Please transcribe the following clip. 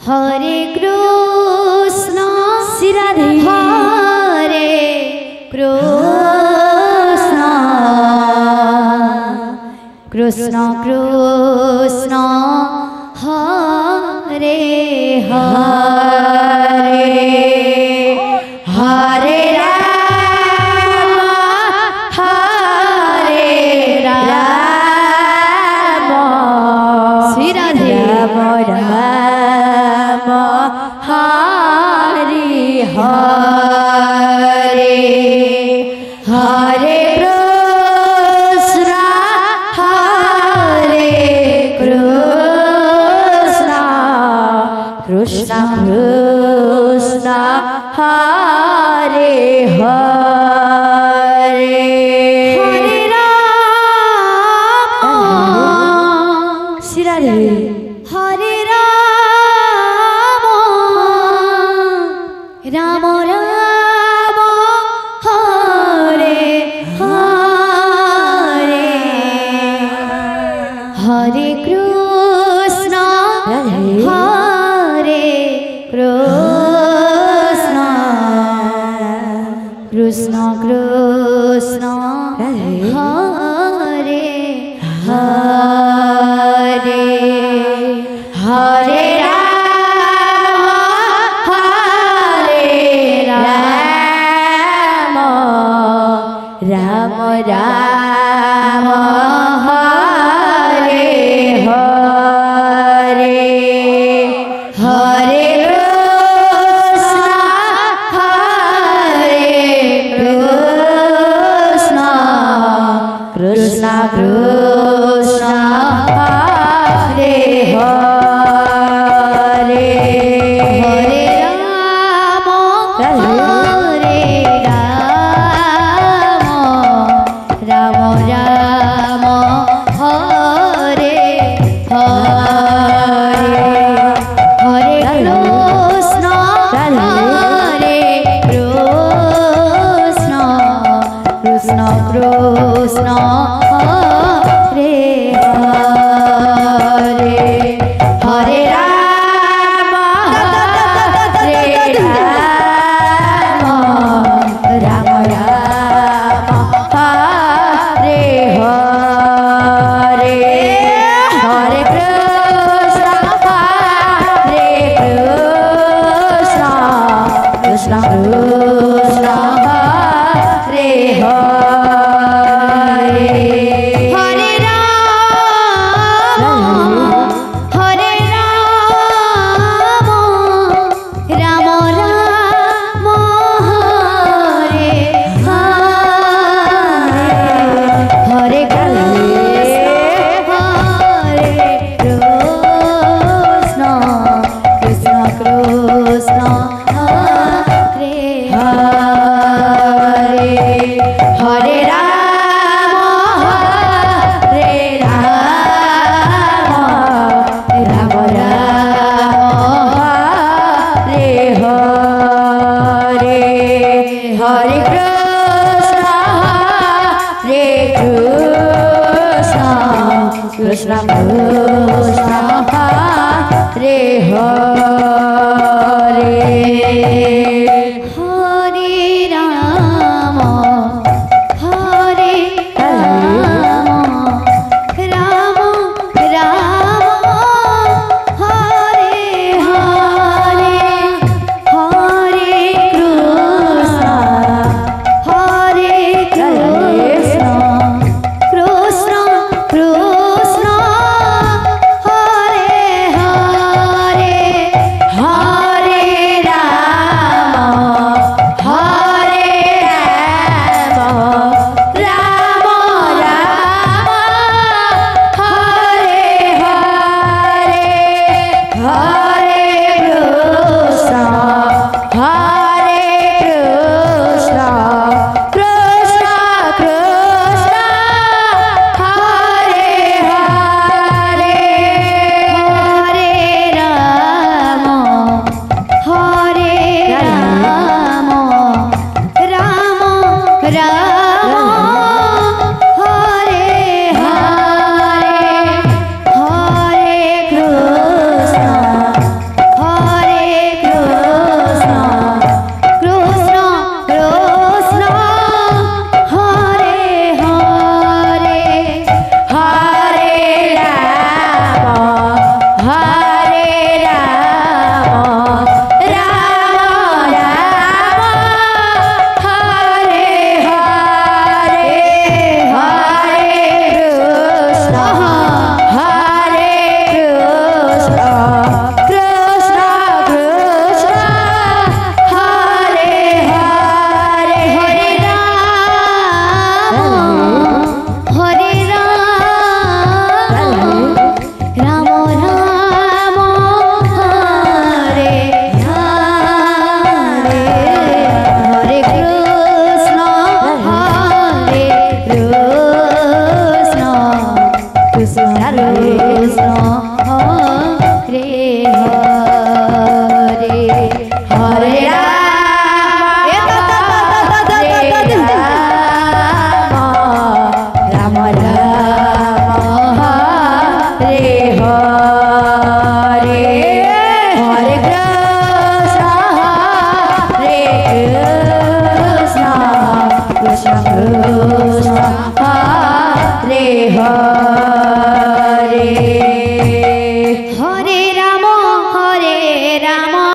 Hare Krishna Shri Radhe Hare Krishna Krishna Krishna Hare Hare Hare Ram Hare Ram Shri Radhe Ram Ram Hare Hare Hare Krishna Hare Krishna Krishna Krishna Hare Hare Hare Ram Shri Radhe Hare Ram Ram Ram Hare Hare Hare Krishna Hare Krishna Krishna Krishna Hare Hare Hare Ram Hare Ram Ram Ram Hare Hare Hare Krishna Hare Krishna Krishna Krishna Hare Hare Hare Ram Hare Ram Ram Ram Hare Hare Hare Krishna Hare Krishna Krishna Krishna Hare Hare Hare Ram Hare Ram Ram Ram Hare Hare Hare Krishna Hare Krishna Krishna Krishna Hare Hare Hare Ram Hare Ram Ram Ram Hare Hare Hare Krishna Hare Krishna Krishna Krishna Hare Hare Hare Ram Hare Ram Ram Ram Hare Hare Hare Krishna Hare Krishna Krishna Krishna Hare Hare Hare Ram Hare Ram Ram Ram Hare Hare Hare Krishna Krishna Krishna Hare Hare Krishna Hare Hare.